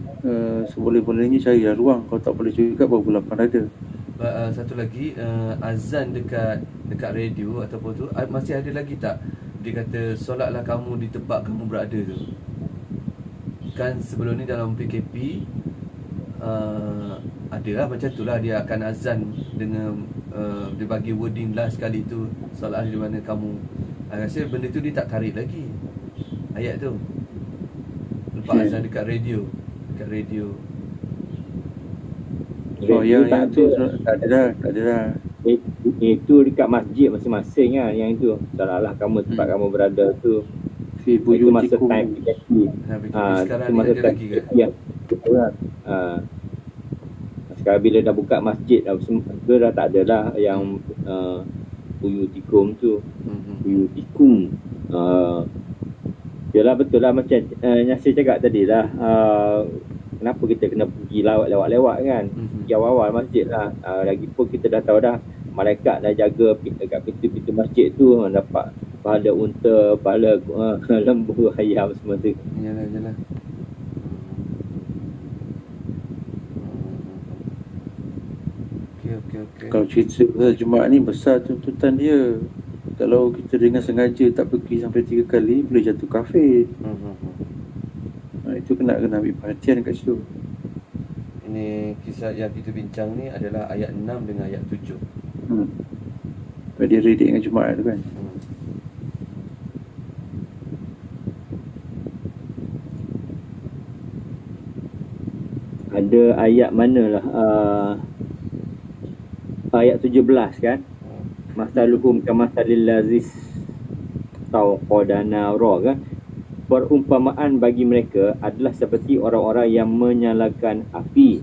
seboleh-bolehnya carilah ruang. Kalau tak boleh juga, baru lapan ada. Satu lagi, azan dekat radio ataupun tu, masih ada lagi tak? Dia kata solatlah kamu di tempat kamu berada tu. Kan sebelum ni dalam PKP adalah macam tu lah, dia akan azan dengan dia bagi wording last kali tu, solat di mana kamu. Rasa benda tu dia tak tarik lagi ayat tu. Lepas azan dekat radio. Oh, yang tu tak ada dah. Itu dekat masjid masing-masing kan, yang itu. Salah kamu tempat kamu berada tu. Itu masa time PKP. Sekarang ni ada lagi ke? Ya, betul lah. Sekarang bila dah buka masjid dah tak ada lah yang buyutikum tu. Buyutikum. Yalah betul lah macam Nasir cakap tadi lah. Kenapa kita kena pergi lewat kan? Pergi awal-awal masjid lah. Lagipun kita dah tahu dah, malaikat dah jaga dekat pintu-pintu masjid tu, dapat kepala unta, kepala lembu, ayam semua tu. Yalah. Okey. Kalau cerita pasal Jumaat ni besar tuntutan dia. Kalau kita dengan sengaja tak pergi sampai 3 kali, boleh jatuh kafir. Itu kena ambil perhatian kat situ. Ini kisah yang kita bincang ni adalah ayat 6 dengan ayat 7. Sebab dia redik dengan Jumaat tu kan. Ada ayat manalah ayat 17 kan, masaluhum kamasalil lazis tauqadana ra kan, perumpamaan bagi mereka adalah seperti orang-orang yang menyalakan api,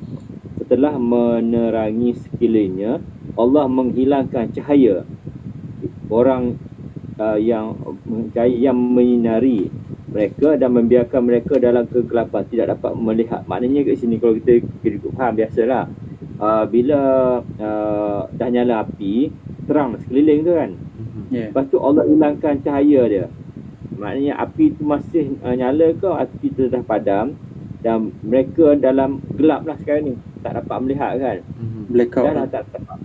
setelah menerangi sekelilingnya Allah menghilangkan cahaya orang yang menyinari mereka dan membiarkan mereka dalam kegelapan, tidak dapat melihat. Maknanya kat sini kalau kita faham biasalah, bila dah nyala api, terang sekeliling tu kan. Lepas tu Allah hilangkan cahaya dia. Maknanya api tu masih nyala ke, api tu dah padam dan mereka dalam gelap lah sekarang ni, tak dapat melihat kan. Blackout dah lah tak dapat,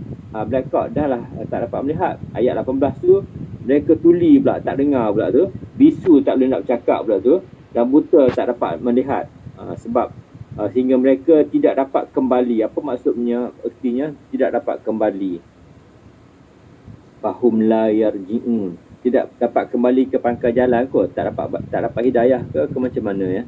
blackout dah lah tak dapat melihat. Ayat 18 tu mereka tuli pula, tak dengar pula tu, bisu tak boleh nak bercakap pula tu, dan buta tak dapat melihat. Sebab sehingga mereka tidak dapat kembali. Apa maksudnya? Artinya tidak dapat kembali. Fahum la yarji'un, tidak dapat kembali ke pangkal jalan kot, tak dapat hidayah ke macam mana ya.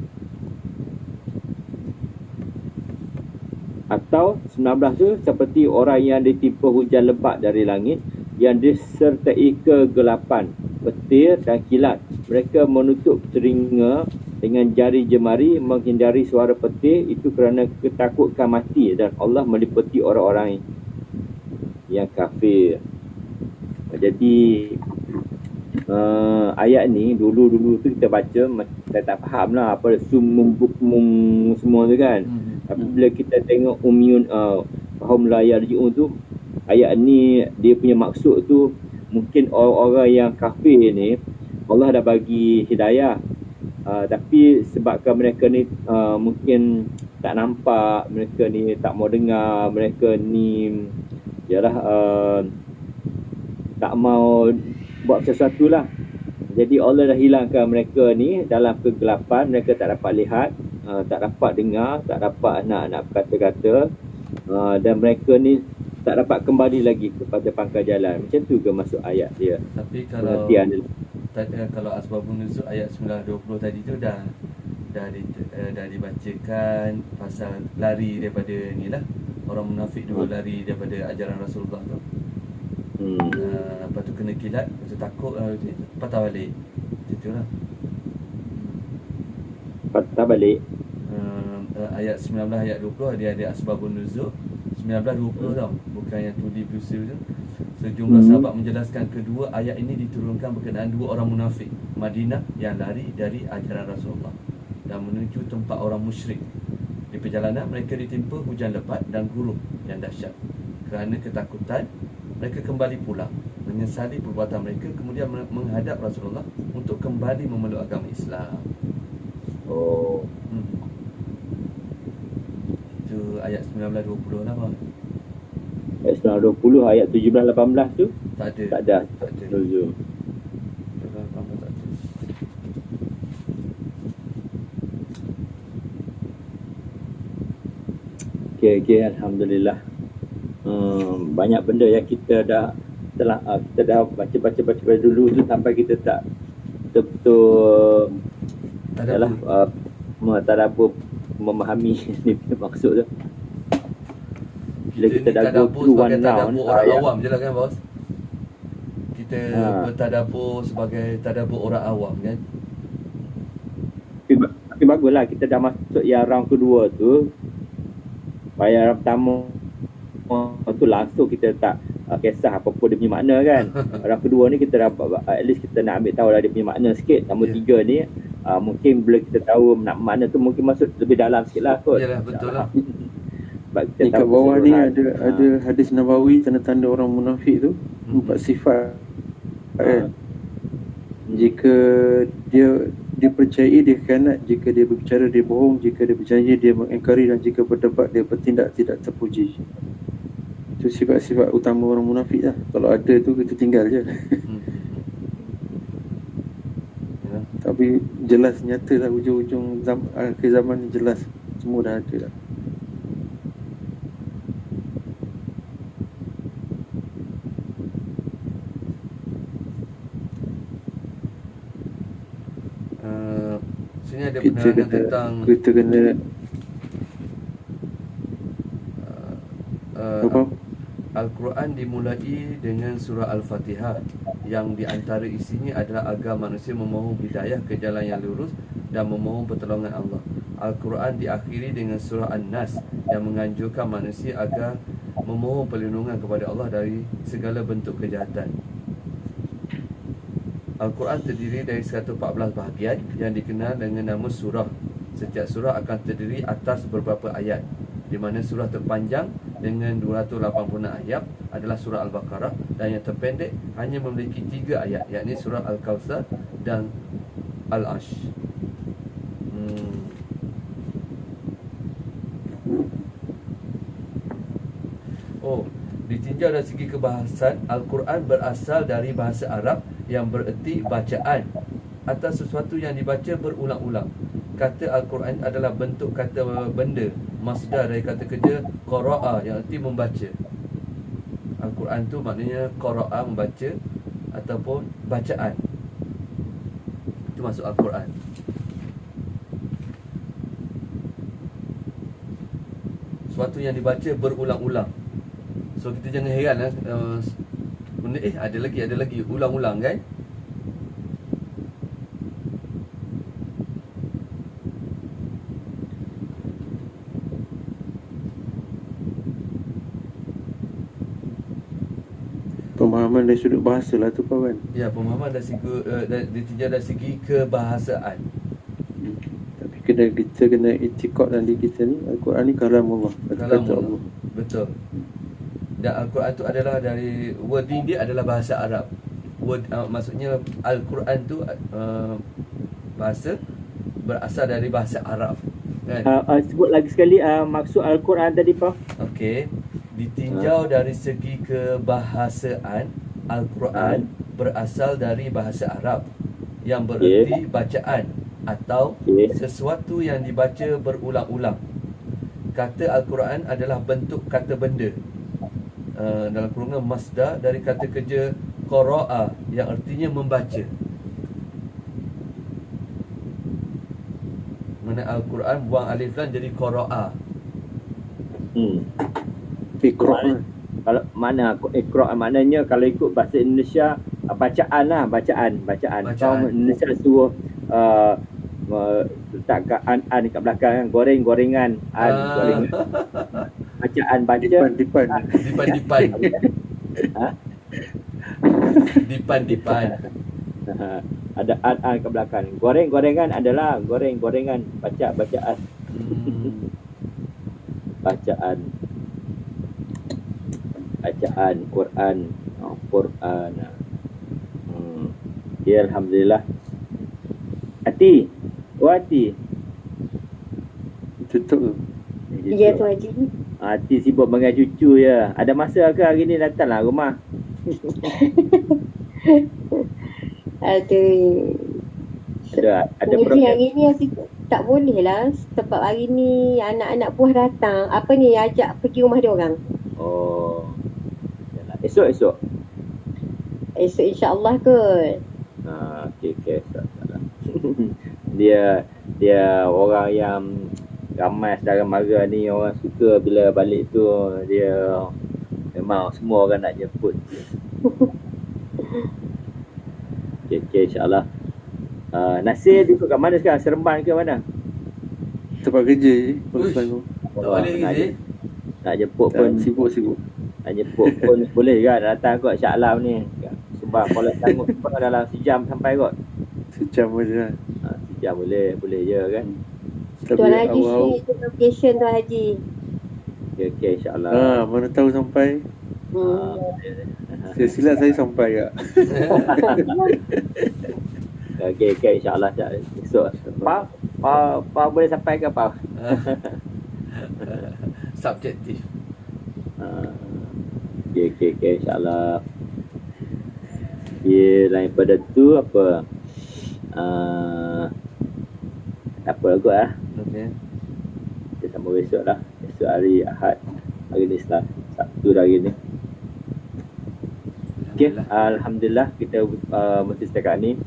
Atau 19 tu seperti orang yang ditimpa hujan lebat dari langit yang disertai kegelapan, petir dan kilat. Mereka menutup telinga dengan jari jemari menghindari suara petir itu kerana ketakutan mati, dan Allah meliputi orang-orang yang kafir. Jadi ayat ni dulu tu kita baca saya tak faham lah apa sumum bukmum semua tu kan. Tapi bila kita tengok umyun fahum la yarji'un tu, ayat ni dia punya maksud tu mungkin orang-orang yang kafir ni Allah dah bagi hidayah, tapi sebabkan mereka ni mungkin tak nampak, mereka ni tak mau dengar, mereka ni ialah tak mau buat sesuatu lah. Jadi Allah dah hilangkan mereka ni dalam kegelapan, mereka tak dapat lihat, tak dapat dengar, tak dapat nak berkata-kata, dan mereka ni tak dapat kembali lagi kepada pangkal jalan. Macam tu ke masuk ayat dia? Tapi kalau asbabun nuzul ayat 9-20 tadi tu dah dibacakan pasal lari daripada ni lah, orang munafik dulu lari daripada ajaran Rasulullah tu. Lepas tu kena kilat, lepas tu takut, patah balik. Macam tu lah. Patah balik. Ayat 19, ayat 20 dia ada asbabun nuzul. 19-20 tau, bukan yang tuli berusia tu. Sejumlah sahabat menjelaskan kedua ayat ini diturunkan berkenaan dua orang munafik Madinah yang lari dari ajaran Rasulullah dan menuju tempat orang musyrik. Di perjalanan mereka ditimpa hujan lebat dan guruh yang dahsyat. Kerana ketakutan, mereka kembali pulang, menyesali perbuatan mereka, kemudian menghadap Rasulullah untuk kembali memeluk agama Islam. Itu ayat 19-20 lah bang. Ayat 19-20, ayat 17-18 tu Tak ada. Tak ada. Nuzul. Okay, alhamdulillah. Banyak benda yang kita dah baca dulu tu sampai kita tak betul-betul tadabbur memahami ni maksud tu. Bila kita tadabbur sebagai tadabbur orang awam je lah kan bos. Kita bertadabbur sebagai tadabbur orang awam kan. Tapi baguslah kita dah masuk yang round kedua tu. Pada round pertama tu langsung kita tak kisah apa-apa dia punya makna kan. Round kedua ni kita dapat at least kita nak ambil tahu lah dia punya makna sikit. Nombor 3 ni mungkin bila kita tahu nak makna tu mungkin masuk lebih dalam sikit lah kot. Yalah, betul lah. Ni kat bawah ni ada hadis Nabawi tanda-tanda orang munafik tu, 4 sifat kan. Jika dia percayai, dia khianat. Jika dia berbicara, dia bohong. Jika dia berjanji, dia mengingkari. Dan jika berdebat, dia bertindak tidak terpuji. Itu sifat-sifat utama orang munafik lah. Kalau ada tu, kita tinggal je. Ya. Tapi jelas, nyata lah ujung-ujung akhir zaman ni jelas. Semua dah ada lah. Sini ada Kita penerangan kena, tentang kita kena apa? Al-Quran dimulai dengan surah Al-Fatihah yang di antara isinya adalah agar manusia memohon hidayah ke jalan yang lurus dan memohon pertolongan Allah. Al-Quran diakhiri dengan surah An-Nas yang menganjurkan manusia agar memohon perlindungan kepada Allah dari segala bentuk kejahatan. Al-Quran terdiri dari 114 bahagian yang dikenal dengan nama surah. Setiap surah akan terdiri atas beberapa ayat, di mana surah terpanjang dengan 286 ayat adalah surah Al-Baqarah, dan yang terpendek hanya memiliki 3 ayat, yakni surah Al-Kawthar dan Al-Ash. Ditinjau dari segi kebahasan, Al-Quran berasal dari bahasa Arab yang bererti bacaan atas sesuatu yang dibaca berulang-ulang. Kata Al-Quran adalah bentuk kata benda, masdar dari kata kerja qara'a yang erti membaca. Al-Quran tu maknanya qara'a, membaca, ataupun bacaan. Itu masuk Al-Quran. Sesuatu yang dibaca berulang-ulang. So kita jangan heran lah, benda ada lagi ulang-ulang kan. Pemahaman dari sudut bahasa lah tu kawan. Ya, pemahaman dari segi ditinjau dari segi kebahasaan. Tapi kita kena itikad dalam diri kita ni, Al-Quran ni kalam Allah, kata Allah. Betul. Dan Al-Quran tu adalah dari wording dia adalah bahasa Arab. Maksudnya Al-Quran tu bahasa berasal dari bahasa Arab kan? Sebut lagi sekali maksud Al-Quran tadi Pak. Okey, ditinjau dari segi kebahasaan, Al-Quran berasal dari bahasa Arab yang bererti bacaan atau sesuatu yang dibaca berulang-ulang. Kata Al-Quran adalah bentuk kata benda, dalam kurungan masdar dari kata kerja qara'a yang artinya membaca. Mana Al-Quran buang alif lam jadi qara'a. Iqra'. Kalau mana Iqra' maknanya kalau ikut bahasa Indonesia bacaan lah, bacaan. Kalau Indonesia suruh letak an kat belakang kan, gorengan gorengan. Bacaan baca Dipan. Dipan. Ada an kat belakang. Gorengan adalah gorengan bacaan. Bacaan Quran. Ya, alhamdulillah. Hati. Tutup tu. Ya tu Haji. Hati sibuk dengan cucu je. Ada masa ke hari ni datanglah rumah? Aduh. Ada Jadi program. hari ni Asyik tak boleh lah sebab hari ni anak-anak buah datang. Apa ni, ajak pergi rumah dia orang. Oh. Yalah. Esok. Esok insya-Allah kot. Okey. Dia orang yang ramai saudara mara ni, orang suka bila balik tu dia memang semua orang nak jemput. Okey, insya-Allah. Nasir duduk kat mana sekarang? Seremban ke mana? Tempat kerja je. Bagus tu. Tak boleh lagi. Nak jemput pun Sibuk. nak jemput pun boleh kan, datang kot Shah Alam ni. Sebab kalau tangguh dalam sejam sampai kot. Sejam je lah. Sejam boleh je kan. Tapi Tuan Haji awal share tu location Tuan Haji. Okey, insya-Allah. mana tahu sampai. Hmm. Silap saya sampai tak. Okay, insyaAllah esok. Pau boleh sampai ke Pau? Subjektif. Okay, insyaAllah. Lain pada tu apa? Apa lagu lah. Okey. Kita sambung besok lah. Esok hari Ahad. Hari ni Sabtu dah hari ni. Okay, Alhamdulillah kita mesti setakat ni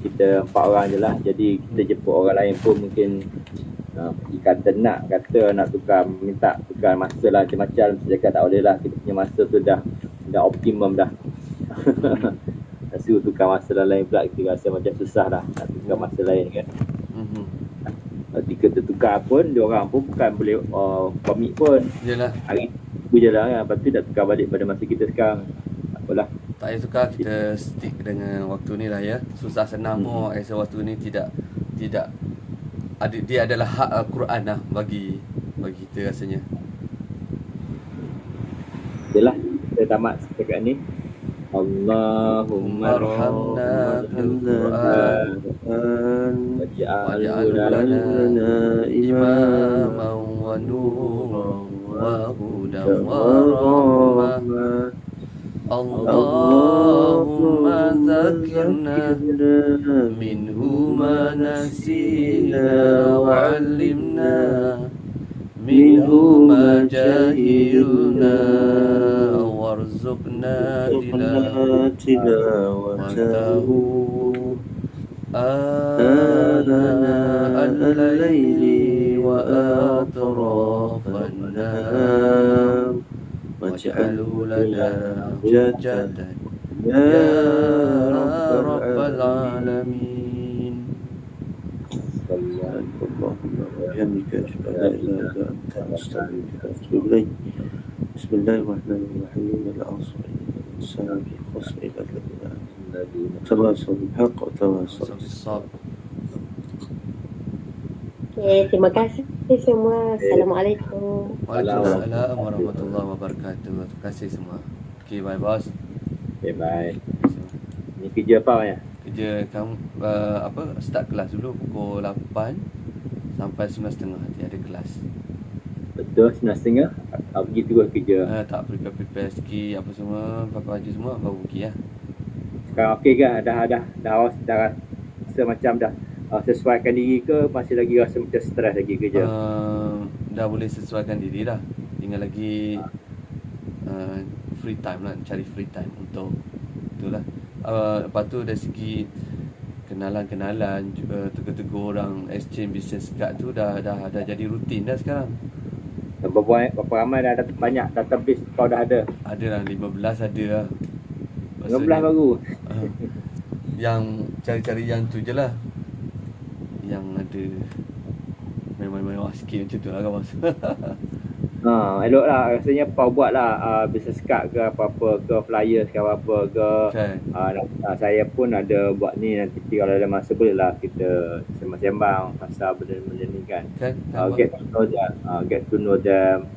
kita 4 orang je lah. Jadi kita jemput orang lain pun mungkin kata nak tukar, minta tukar masa lah macam-macam. Saya cakap tak boleh lah, kita punya masa tu dah optimum dah. Suruh tukar masa lain pula, kita rasa macam susah dah nak tukar masa lain kan. Ketika tertukar pun, diorang pun bukan boleh komit pun. Yalah. Hari tu je lah kan. Lepas tu dah tukar balik pada masa kita sekarang. Tak apalah. Tak payah tukar, kita stick dengan waktu ni lah ya. Susah senang pun rasa waktu ni tidak dia adalah hak Al-Quran lah bagi kita rasanya. Yalah, kita tamat setakat ni. Allahumma Arhamna bil Quran waj'alhu lana imaman wa nuran wa hudan wa rahmah. Allahumma dzakirna minhu ma nasina wa 'allimna minhu ma jahilna warzuqna tilawatahu ana al-layli wa atrafan nahar waj'alhu lana hujjatan ya rabbal alamin. Bismillahirrahmanirrahim. Al-'asr insan fi khusr illa alladhina tawasaw bil haqq wa tawasaw bis sabr. Okay, terima kasih semua. Assalamualaikum. Waalaikumsalam warahmatullahi wabarakatuh. Terima kasih semua. Okay, bye bos. Okay, bye. Ni kerja apa ya? Kerja kamu start kelas dulu pukul 8 sampai 9.30 nanti ada kelas. Betul, 9.30 pergi terus kerja. Tak prepare sikit apa semua, pakai baju semua baru pergi lah. Sekarang okey ke? Dah rasa macam dah sesuaikan diri ke, masih lagi rasa macam stres lagi kerja? Dah boleh sesuaikan diri dah. Tinggal lagi free time lah, cari free time untuk itulah. Lepas tu dari segi kenalan-kenalan, tegur-tegur orang, exchange business card tu dah jadi rutin dah sekarang. Berapa ramai dah banyak database kau dah ada? Ada lah, 15 ada lah. 15 baru? Yang cari-cari yang tu je lah, yang ada mewah-mewah sikit macam tu lah kan mas. Elok lah, rasanya kau buat lah business card ke apa-apa ke, flyers ke apa-apa ke. Saya pun ada buat ni, nanti kalau ada masa boleh lah kita sembang-sembang pasal benda-benda ni kan. Get to know them.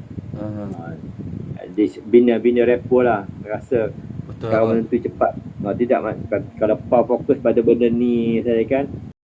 Bina rapport lah. Rasa betul kalau menentu cepat. Tidak kalau kau fokus pada benda ni saya kan,